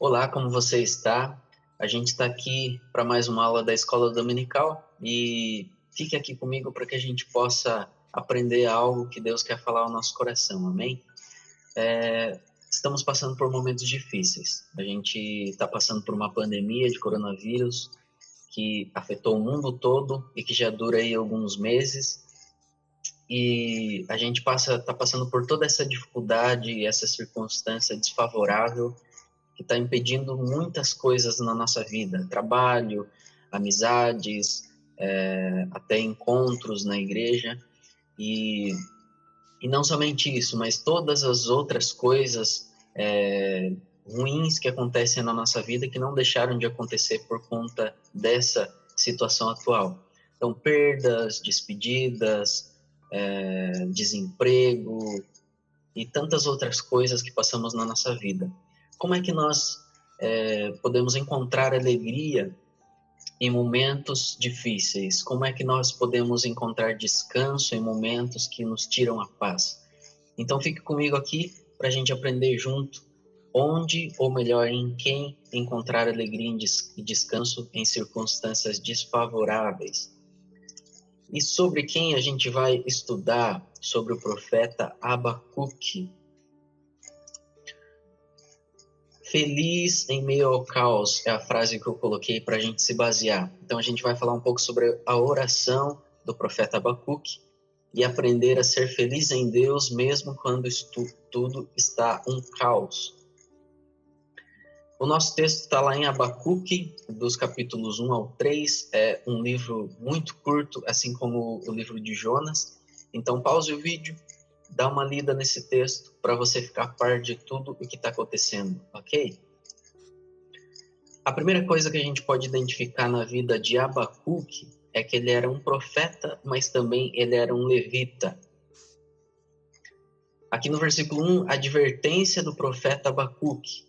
Olá, como você está? A gente está aqui para mais uma aula da Escola Dominical e fique aqui comigo para que a gente possa aprender algo que Deus quer falar ao nosso coração, amém? Estamos passando por momentos difíceis. A gente está passando por uma pandemia de coronavírus que afetou o mundo todo e que já dura aí alguns meses. E a gente está passando por toda essa dificuldade e essa circunstância desfavorável que está impedindo muitas coisas na nossa vida, trabalho, amizades, até encontros na igreja, e não somente isso, mas todas as outras coisas ruins que acontecem na nossa vida que não deixaram de acontecer por conta dessa situação atual. Então, perdas, despedidas, desemprego e tantas outras coisas que passamos na nossa vida. Como é que nós podemos encontrar alegria em momentos difíceis? Como é que nós podemos encontrar descanso em momentos que nos tiram a paz? Então fique comigo aqui para a gente aprender junto onde, ou melhor, em quem encontrar alegria e descanso em circunstâncias desfavoráveis. E sobre quem a gente vai estudar? Sobre o profeta Abacuque. Feliz em meio ao caos é a frase que eu coloquei para a gente se basear. Então a gente vai falar um pouco sobre a oração do profeta Abacuque e aprender a ser feliz em Deus mesmo quando tudo está um caos. O nosso texto está lá em Abacuque, dos capítulos 1 ao 3. É um livro muito curto, assim como o livro de Jonas. Então pause o vídeo. Dá uma lida nesse texto para você ficar a par de tudo o que está acontecendo, ok? A primeira coisa que a gente pode identificar na vida de Abacuque é que ele era um profeta, mas também ele era um levita. Aqui no versículo 1, a advertência do profeta Abacuque.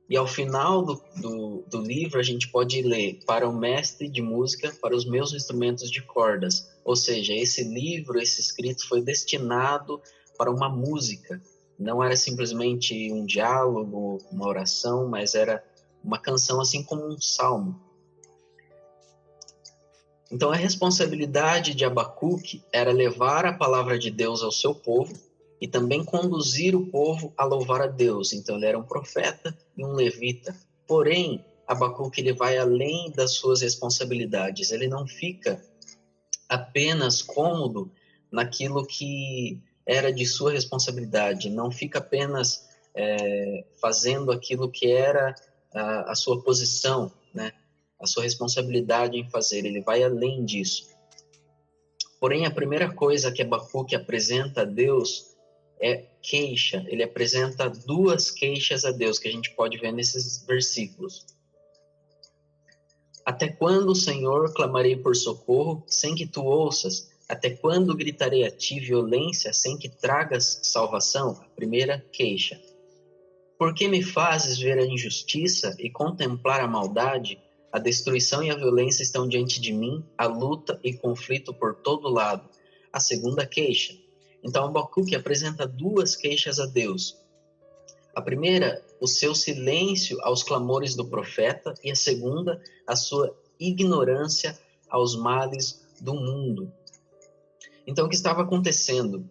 E ao final do livro a gente pode ler: para o mestre de música, para os meus instrumentos de cordas. Ou seja, esse livro, esse escrito foi destinado para uma música. Não era simplesmente um diálogo, uma oração, mas era uma canção, assim como um salmo. Então a responsabilidade de Abacuque era levar a palavra de Deus ao seu povo e também conduzir o povo a louvar a Deus. Então ele era um profeta e um levita. Porém, Abacuque ele vai além das suas responsabilidades. Ele não fica apenas cômodo naquilo que era de sua responsabilidade. Não fica apenas fazendo aquilo que era a sua posição, né? A sua responsabilidade em fazer. Ele vai além disso. Porém, a primeira coisa que Abacuque apresenta a Deus é queixa. Ele apresenta duas queixas a Deus que a gente pode ver nesses versículos. Até quando, Senhor, clamarei por socorro sem que tu ouças? Até quando gritarei a ti violência sem que tragas salvação? A primeira queixa. Por que me fazes ver a injustiça e contemplar a maldade? A destruição e a violência estão diante de mim, a luta e conflito por todo lado. A segunda queixa. Então Abacuque apresenta duas queixas a Deus. A primeira, o seu silêncio aos clamores do profeta, e a segunda, a sua ignorância aos males do mundo. Então, o que estava acontecendo?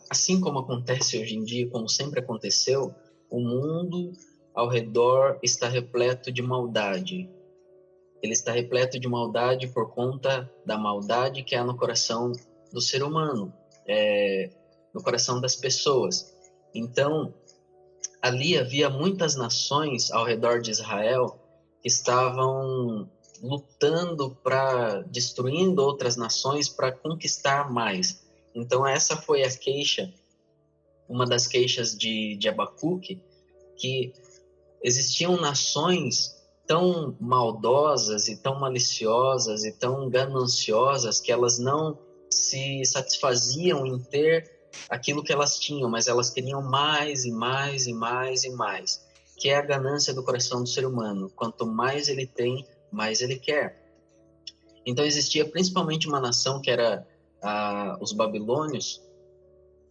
Assim como acontece hoje em dia, como sempre aconteceu, o mundo ao redor está repleto de maldade. Ele está repleto de maldade por conta da maldade que há no coração do ser humano, no coração das pessoas. Então, ali havia muitas nações ao redor de Israel que estavam lutando destruindo outras nações para conquistar mais. Então essa foi a queixa, uma das queixas de Abacuque, que existiam nações tão maldosas e tão maliciosas e tão gananciosas que elas não se satisfaziam em ter aquilo que elas tinham, mas elas queriam mais e mais e mais e mais, que é a ganância do coração do ser humano. Quanto mais ele tem, mais ele quer. Então existia principalmente uma nação que era os babilônios,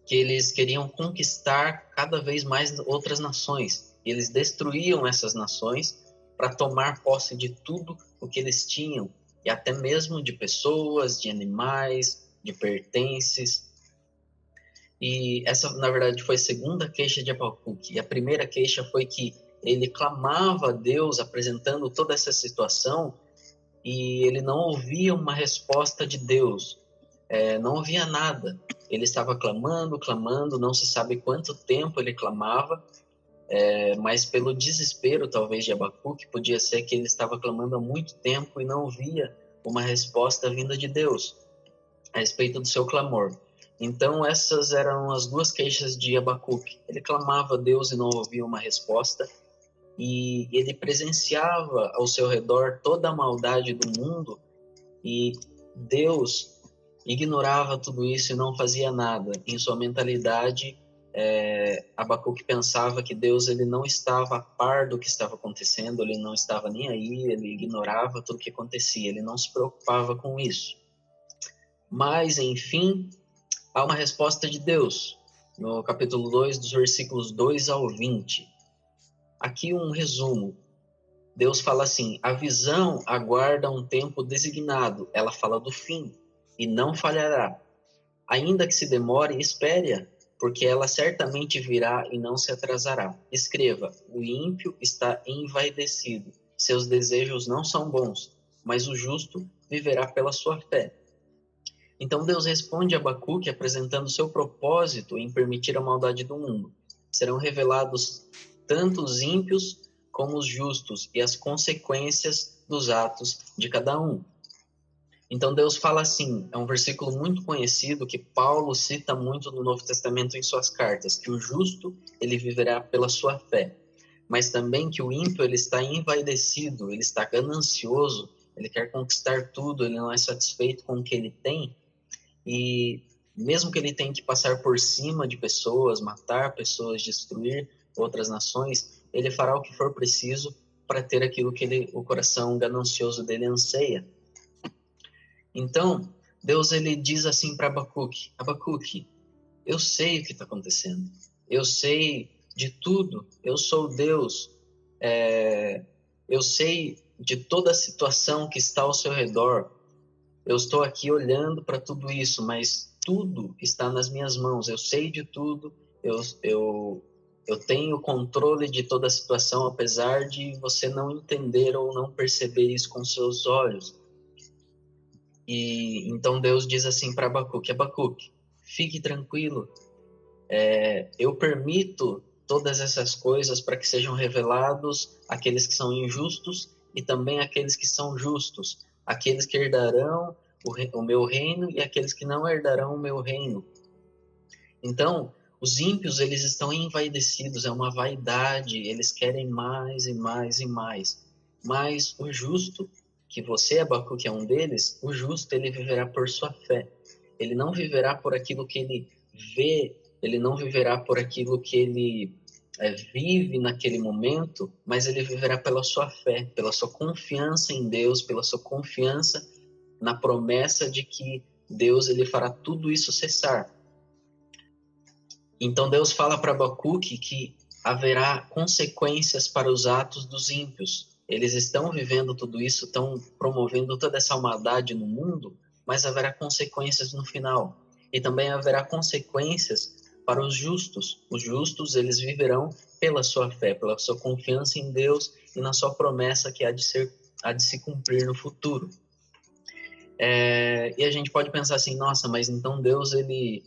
que eles queriam conquistar cada vez mais outras nações. Eles destruíam essas nações para tomar posse de tudo o que eles tinham, e até mesmo de pessoas, de animais, de pertences. E essa, na verdade, foi a segunda queixa de Abacuque. E a primeira queixa foi que ele clamava a Deus apresentando toda essa situação e ele não ouvia uma resposta de Deus, não ouvia nada. Ele estava clamando, clamando, não se sabe quanto tempo ele clamava, mas pelo desespero, talvez, de Abacuque, podia ser que ele estava clamando há muito tempo e não ouvia uma resposta vinda de Deus a respeito do seu clamor. Então, essas eram as duas queixas de Abacuque. Ele clamava a Deus e não ouvia uma resposta, e ele presenciava ao seu redor toda a maldade do mundo, e Deus ignorava tudo isso e não fazia nada. Em sua mentalidade, Abacuque pensava que Deus ele não estava a par do que estava acontecendo, ele não estava nem aí, ele ignorava tudo o que acontecia, ele não se preocupava com isso. Mas, enfim, há uma resposta de Deus, no capítulo 2, dos versículos 2 ao 20. Aqui um resumo. Deus fala assim: a visão aguarda um tempo designado, ela fala do fim, e não falhará. Ainda que se demore, espere-a, porque ela certamente virá e não se atrasará. Escreva: o ímpio está envaidecido, seus desejos não são bons, mas o justo viverá pela sua fé. Então Deus responde a Abacuque apresentando seu propósito em permitir a maldade do mundo. Serão revelados tanto os ímpios como os justos e as consequências dos atos de cada um. Então Deus fala assim, é um versículo muito conhecido que Paulo cita muito no Novo Testamento em suas cartas, que o justo ele viverá pela sua fé, mas também que o ímpio ele está envaidecido, ele está ganancioso, ele quer conquistar tudo, ele não é satisfeito com o que ele tem, e mesmo que ele tenha que passar por cima de pessoas, matar pessoas, destruir outras nações, ele fará o que for preciso para ter aquilo que o coração ganancioso dele anseia. Então, Deus ele diz assim para Abacuque: Abacuque, eu sei o que está acontecendo, eu sei de tudo, eu sou Deus, eu sei de toda a situação que está ao seu redor, eu estou aqui olhando para tudo isso, mas tudo está nas minhas mãos, eu sei de tudo, eu tenho controle de toda a situação, apesar de você não entender ou não perceber isso com seus olhos. E então Deus diz assim para Abacuque: Abacuque, fique tranquilo, eu permito todas essas coisas para que sejam revelados aqueles que são injustos e também aqueles que são justos, aqueles que herdarão o meu reino e aqueles que não herdarão o meu reino. Então, os ímpios, eles estão envaidecidos, é uma vaidade, eles querem mais e mais e mais. Mas o justo, que você, Abacuque, é um deles, o justo, ele viverá por sua fé. Ele não viverá por aquilo que ele vê, ele não viverá por aquilo que ele vive naquele momento, mas ele viverá pela sua fé, pela sua confiança em Deus, pela sua confiança na promessa de que Deus ele fará tudo isso cessar. Então Deus fala para Abacuque que haverá consequências para os atos dos ímpios. Eles estão vivendo tudo isso, estão promovendo toda essa maldade no mundo, mas haverá consequências no final. E também haverá consequências para os justos. Os justos, eles viverão pela sua fé, pela sua confiança em Deus e na sua promessa que há de se cumprir no futuro. E a gente pode pensar assim, nossa, mas então Deus, ele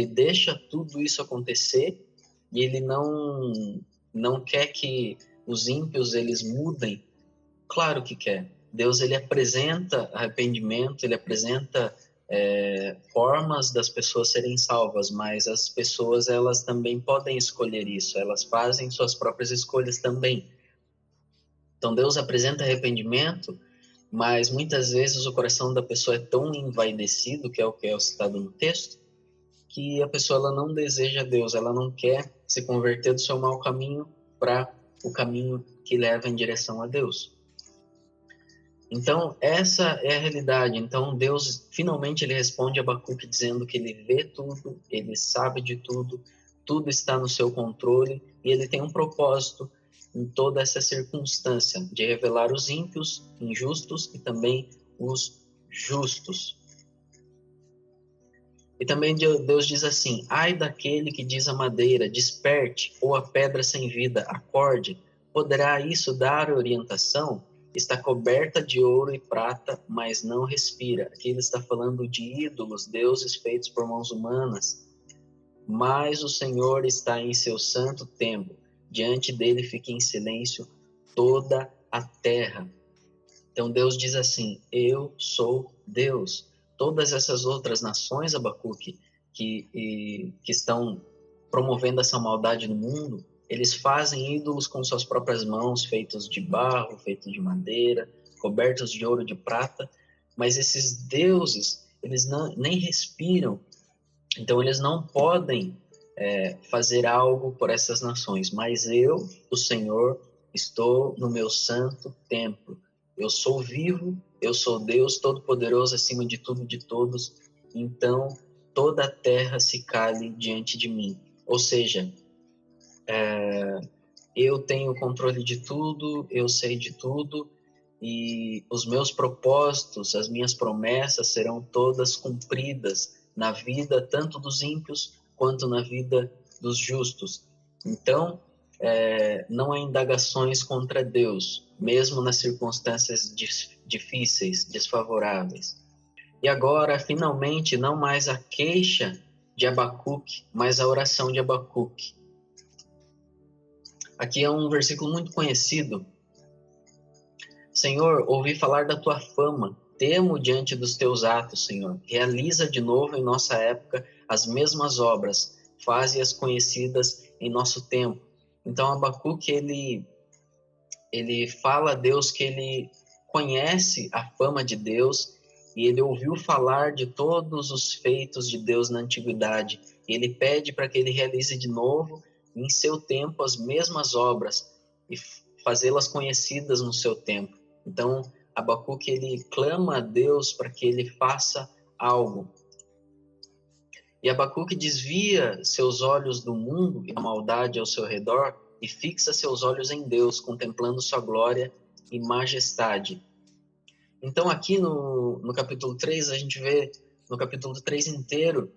deixa tudo isso acontecer e ele não quer que os ímpios, eles mudem? Claro que quer. Deus, ele apresenta arrependimento, ele apresenta formas das pessoas serem salvas, mas as pessoas, elas também podem escolher isso, elas fazem suas próprias escolhas também. Então Deus apresenta arrependimento, mas muitas vezes o coração da pessoa é tão envaidecido, que é o citado no texto, que a pessoa ela não deseja Deus, ela não quer se converter do seu mau caminho para o caminho que leva em direção a Deus. Então, essa é a realidade. Então, Deus, finalmente, ele responde a Abacuque dizendo que ele vê tudo, ele sabe de tudo, tudo está no seu controle e ele tem um propósito em toda essa circunstância de revelar os ímpios, injustos e também os justos. E também Deus diz assim: ai daquele que diz à madeira, desperte, ou a pedra sem vida, acorde, poderá isso dar orientação? Está coberta de ouro e prata, mas não respira. Aqui ele está falando de ídolos, deuses feitos por mãos humanas. Mas o Senhor está em seu santo templo, diante dele fica em silêncio toda a terra. Então Deus diz assim: eu sou Deus. Todas essas outras nações, Abacuque, que estão promovendo essa maldade no mundo, eles fazem ídolos com suas próprias mãos, feitos de barro, feitos de madeira, cobertos de ouro, de prata, mas esses deuses, eles nem respiram, então eles não podem fazer algo por essas nações, mas eu, o Senhor, estou no meu santo templo. Eu sou vivo, eu sou Deus Todo-Poderoso acima de tudo e de todos, então toda a terra se cale diante de mim. Ou seja, eu tenho o controle de tudo, eu sei de tudo, e os meus propósitos, as minhas promessas serão todas cumpridas na vida tanto dos ímpios quanto na vida dos justos. Então, não há indagações contra Deus, mesmo nas circunstâncias difíceis, desfavoráveis. E agora, finalmente, não mais a queixa de Abacuque, mas a oração de Abacuque. Aqui é um versículo muito conhecido. Senhor, ouvi falar da tua fama, temo diante dos teus atos, Senhor. Realiza de novo em nossa época as mesmas obras, faze-as conhecidas em nosso tempo. Então, Abacuque, ele fala a Deus que ele conhece a fama de Deus e ele ouviu falar de todos os feitos de Deus na antiguidade. Ele pede para que ele realize de novo, em seu tempo, as mesmas obras e fazê-las conhecidas no seu tempo. Então, Abacuque, ele clama a Deus para que ele faça algo. E Abacuque desvia seus olhos do mundo e da maldade ao seu redor e fixa seus olhos em Deus, contemplando sua glória e majestade. Então, aqui no capítulo 3, a gente vê, no capítulo 3 inteiro,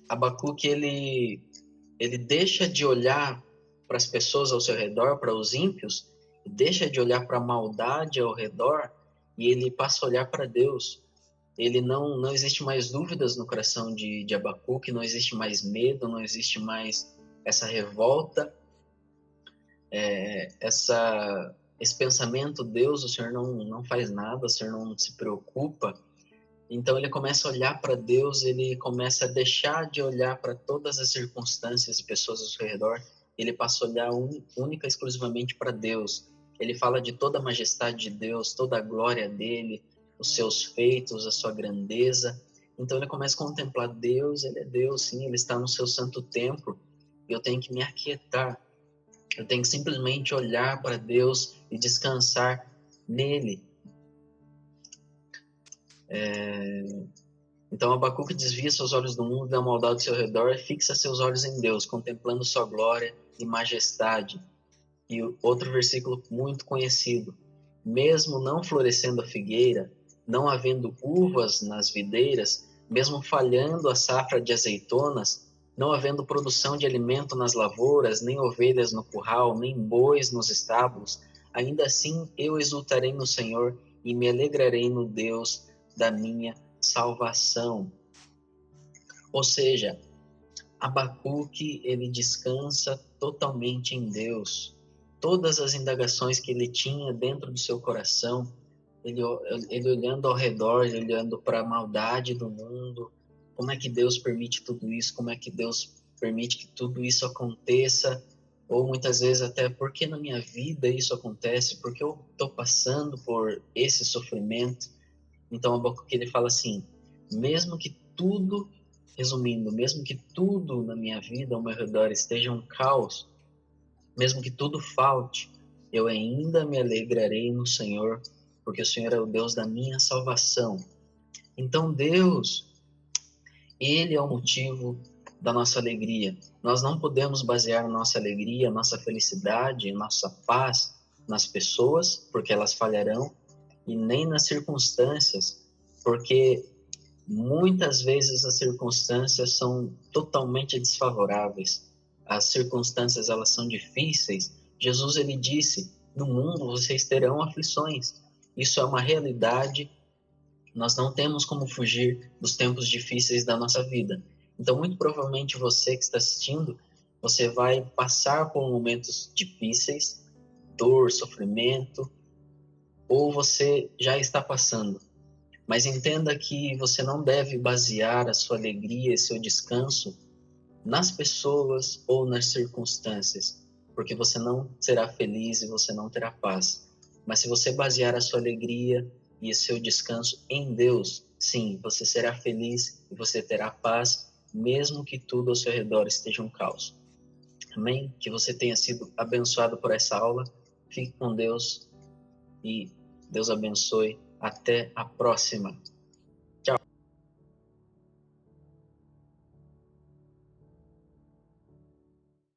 Abacuque, ele deixa de olhar para as pessoas ao seu redor, para os ímpios, deixa de olhar para a maldade ao redor e ele passa a olhar para Deus. Ele não existe mais dúvidas no coração de Abacuque, não existe mais medo, não existe mais essa revolta, esse pensamento: Deus, o Senhor não faz nada, o Senhor não se preocupa. Então ele começa a olhar para Deus, ele começa a deixar de olhar para todas as circunstâncias e pessoas ao seu redor, ele passa a olhar única e exclusivamente para Deus. Ele fala de toda a majestade de Deus, toda a glória dele, os seus feitos, a sua grandeza. Então ele começa a contemplar Deus, ele é Deus, sim, ele está no seu santo templo, e eu tenho que me aquietar, eu tenho que simplesmente olhar para Deus e descansar nele. Então Abacuque desvia seus olhos do mundo e da maldade ao seu redor e fixa seus olhos em Deus, contemplando sua glória e majestade. E outro versículo muito conhecido: mesmo não florescendo a figueira, não havendo uvas nas videiras, mesmo falhando a safra de azeitonas, não havendo produção de alimento nas lavouras, nem ovelhas no curral, nem bois nos estábulos, ainda assim eu exultarei no Senhor e me alegrarei no Deus da minha salvação. Ou seja, Abacuque, ele descansa totalmente em Deus. Todas as indagações que ele tinha dentro do seu coração, ele olhando ao redor, ele olhando para a maldade do mundo, como é que Deus permite tudo isso, como é que Deus permite que tudo isso aconteça, ou muitas vezes até, por que na minha vida isso acontece, por que eu estou passando por esse sofrimento? Então Abacuque, ele fala assim: mesmo que tudo, resumindo, mesmo que tudo na minha vida ao meu redor esteja um caos, mesmo que tudo falte, eu ainda me alegrarei no Senhor, porque o Senhor é o Deus da minha salvação. Então Deus, ele é o motivo da nossa alegria. Nós não podemos basear nossa alegria, nossa felicidade, nossa paz nas pessoas, porque elas falharão, e nem nas circunstâncias, porque muitas vezes as circunstâncias são totalmente desfavoráveis. As circunstâncias, elas são difíceis. Jesus, ele disse: no mundo vocês terão aflições. Isso é uma realidade. Nós não temos como fugir dos tempos difíceis da nossa vida. Então, muito provavelmente você que está assistindo, você vai passar por momentos difíceis, dor, sofrimento, ou você já está passando. Mas entenda que você não deve basear a sua alegria e seu descanso nas pessoas ou nas circunstâncias, porque você não será feliz e você não terá paz. Mas se você basear a sua alegria e o seu descanso em Deus, sim, você será feliz e você terá paz, mesmo que tudo ao seu redor esteja um caos. Amém? Que você tenha sido abençoado por essa aula. Fique com Deus e Deus abençoe. Até a próxima.